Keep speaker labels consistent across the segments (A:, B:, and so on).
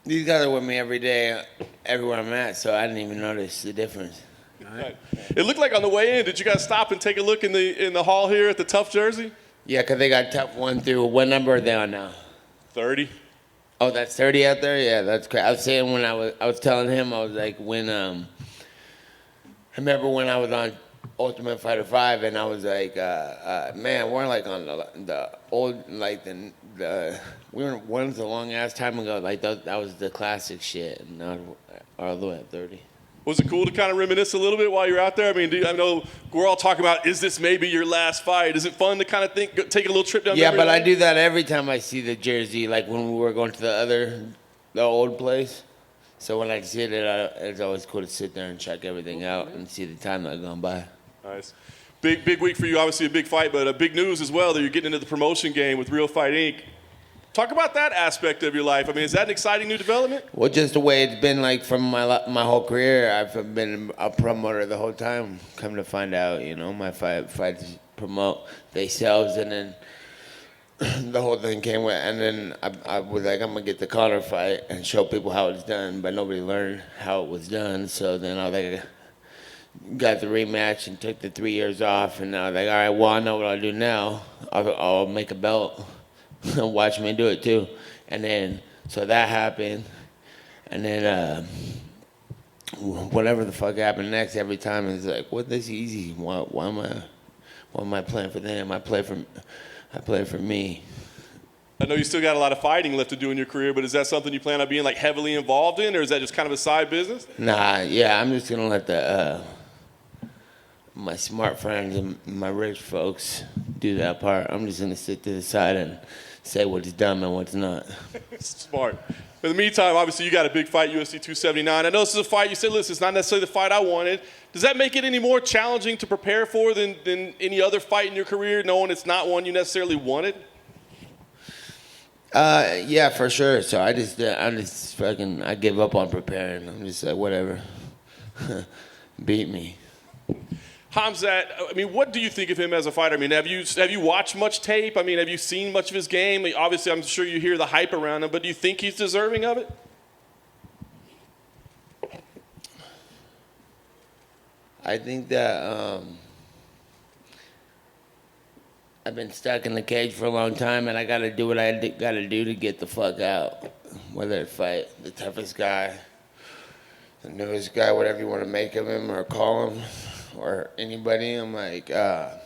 A: These guys are with me every day, everywhere I'm at, so I didn't even notice the difference.
B: Right. It looked like on the way in, did you guys stop and take a look in the hall here at the Tough jersey?
A: Yeah, 'cause they got top 1 through. What number are they on now?
B: 30.
A: Oh, that's 30 out there? Yeah, that's great. I was saying when I was telling him, I was like, when, I remember when I was on Ultimate Fighter 5, and I was like, man, we're like on the old, like we were once a long ass time ago, like that was the classic shit, and now we're all the way at 30.
B: Was it cool to kind of reminisce a little bit while you're out there? I mean, I know we're all talking about, is this maybe your last fight? Is it fun to kind of take a little trip down
A: Yeah,
B: memory
A: but I
B: lane?
A: do that every time I see the jersey, like when we were going to the old place. So when I see it, it's always cool to sit there and check everything out and see the time that's gone by.
B: Nice. Big week for you, obviously a big fight, but big news as well that you're getting into the promotion game with Real Fight Inc. Talk about that aspect of your life. I mean, is that an exciting new development?
A: Well, just the way it's been like from my whole career, I've been a promoter the whole time. Come to find out, my fights promote themselves, and then the whole thing came with, and then I was like, I'm gonna get the Conor fight and show people how it's done, but nobody learned how it was done. So then I was like, got the rematch and took the 3 years off, and I was like, all right, well, I know what I'll do now. I'll make a belt. Watch me do it too. And then, so that happened. And then, whatever the fuck happened next, every time it's like, what, this easy? Why am I playing for them? I play for me.
B: I know you still got a lot of fighting left to do in your career, but is that something you plan on being like heavily involved in, or is that just kind of a side business?
A: Nah, yeah, I'm just gonna let my smart friends and my rich folks do that part. I'm just gonna sit to the side and say what's dumb and what's not.
B: Smart. In the meantime, obviously you got a big fight, UFC 279. I know this is a fight you said, listen, it's not necessarily the fight I wanted. Does that make it any more challenging to prepare for than any other fight in your career, knowing it's not one you necessarily wanted?
A: Yeah, for sure. So I give up on preparing. I'm just like, whatever. Beat me.
B: Khamzat, I mean, what do you think of him as a fighter? I mean, have you watched much tape? I mean, have you seen much of his game? Obviously, I'm sure you hear the hype around him, but do you think he's deserving of it?
A: I think that I've been stuck in the cage for a long time, and I got to do what I got to do to get the fuck out. Whether it's fight the toughest guy, the newest guy, whatever you want to make of him or call him, or anybody, I'm like, I'm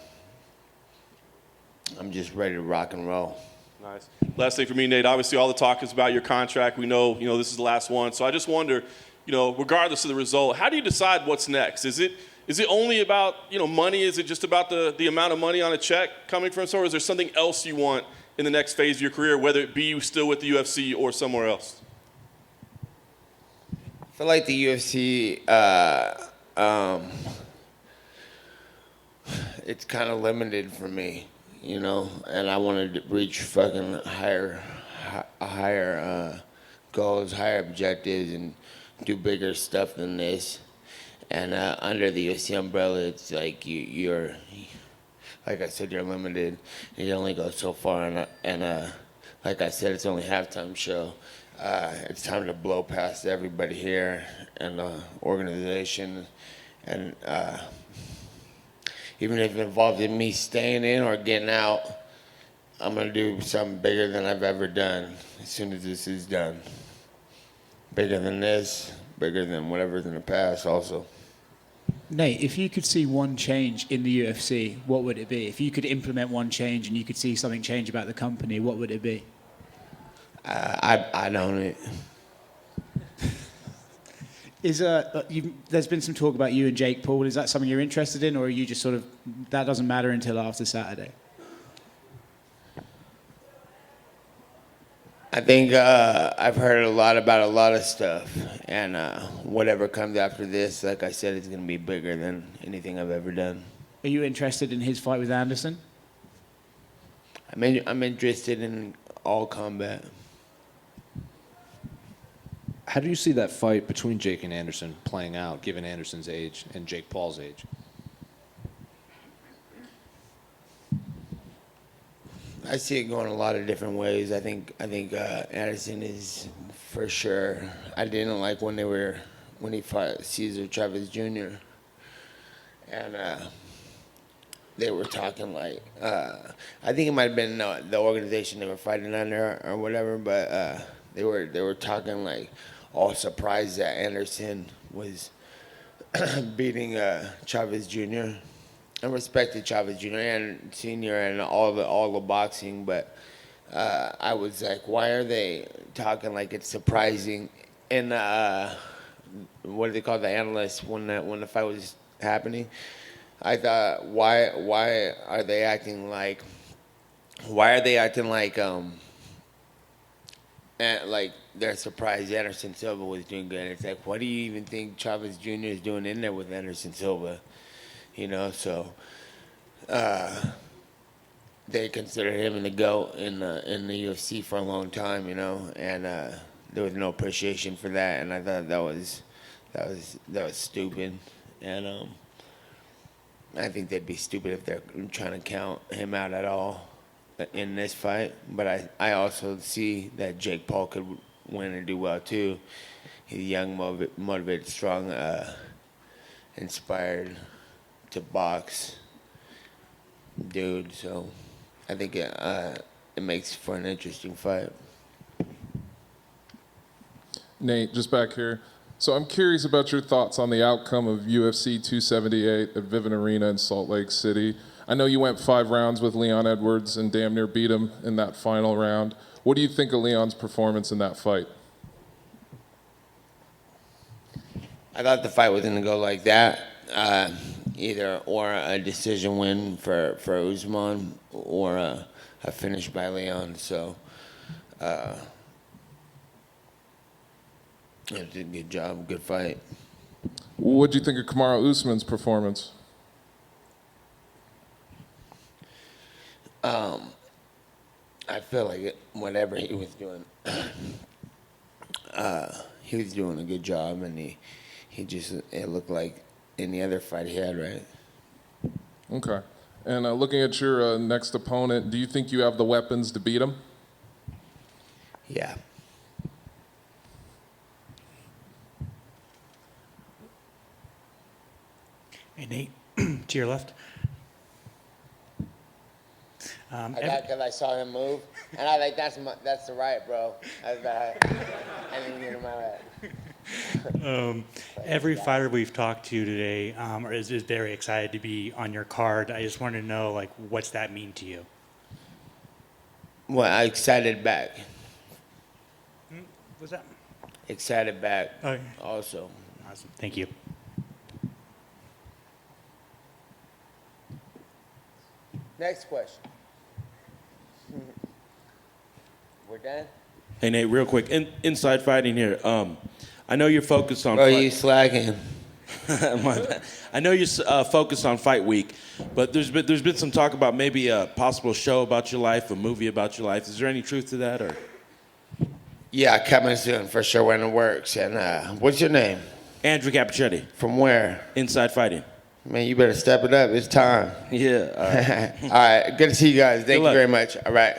A: just ready to rock and roll.
B: Nice. Last thing for me, Nate, obviously all the talk is about your contract. We know, this is the last one. So I just wonder, regardless of the result, how do you decide what's next? Is it only about, money? Is it just about the amount of money on a check coming from somewhere? Or is there something else you want in the next phase of your career, whether it be still with the UFC or somewhere else?
A: I feel like the UFC, it's kind of limited for me, and I want to reach fucking higher goals, higher objectives, and do bigger stuff than this. And under the UFC umbrella, it's like you're, like I said, you're limited. You only go so far, and like I said, it's only a halftime show. It's time to blow past everybody here and the organization, and even if it involves in me staying in or getting out, I'm going to do something bigger than I've ever done as soon as this is done. Bigger than this, bigger than whatever's in the past also.
C: Nate, if you could see one change in the UFC, what would it be? If you could implement one change and you could see something change about the company, what would it be?
A: I don't.
C: There's been some talk about you and Jake Paul. Is that something you're interested in, or are you just sort of, that doesn't matter until after Saturday?
A: I think I've heard a lot about a lot of stuff, and whatever comes after this, like I said, it's going to be bigger than anything I've ever done.
C: Are you interested in his fight with Anderson?
A: I'm interested in all combat.
D: How do you see that fight between Jake and Anderson playing out, given Anderson's age and Jake Paul's age?
A: I see it going a lot of different ways. I think Anderson is for sure. I didn't like when he fought Cesar Chavez Jr. and they were talking like I think it might have been the organization they were fighting under or whatever, but they were talking like all surprised that Anderson was beating Chavez Jr. I respected Chavez Jr. and Senior and all the boxing, but I was like, why are they talking like it's surprising? And what do they call the analysts when the fight was happening? I thought, why are they acting like like they're surprised Anderson Silva was doing good? It's like, what do you even think Chavez Jr. is doing in there with Anderson Silva? You know, so they considered him the GOAT in the UFC for a long time, you know, and there was no appreciation for that, and I thought that was stupid, and I think they'd be stupid if they're trying to count him out at all in this fight. But I also see that Jake Paul could win and do well too. He's a young, motivated, strong, inspired to box dude. So I think it makes for an interesting fight.
E: Nate, just back here. So I'm curious about your thoughts on the outcome of UFC 278 at Vivint Arena in Salt Lake City. I know you went 5 rounds with Leon Edwards and damn near beat him in that final round. What do you think of Leon's performance in that fight?
A: I thought the fight was going to go like that, either or a decision win for Usman or a finish by Leon. So it did a good job, good fight.
E: What do you think of Kamaru Usman's performance?
A: I feel like whatever he was doing, he was doing a good job, and it looked like any other fight he had, right?
E: Okay. And looking at your next opponent, do you think you have the weapons to beat him?
A: Yeah.
F: Hey, Nate, to your left.
A: Because I saw him move, and I was like, that's the right, bro. I didn't get him my right.
F: Every fighter we've talked to today is very excited to be on your card. I just wanted to know, like, what's that mean to you?
A: Well, I excited back.
F: What's that?
A: Excited back.
F: Okay.
A: Also.
F: Awesome. Thank you.
A: Next question. We're done?
G: Hey, Nate, real quick. Inside fighting here. I know you're focused on
A: Bro, you slacking.
G: My bad. I know you're focused on Fight Week, but there's been some talk about maybe a possible show about your life, a movie about your life. Is there any truth to that, or?
A: Yeah, coming soon for sure when it works. And what's your name?
G: Andrew Capichetti.
A: From where?
G: Inside Fighting.
A: Man, you better step it up. It's time.
G: Yeah. All right.
A: All right. Good to see you guys. Thank you
G: luck.
A: very much. All right.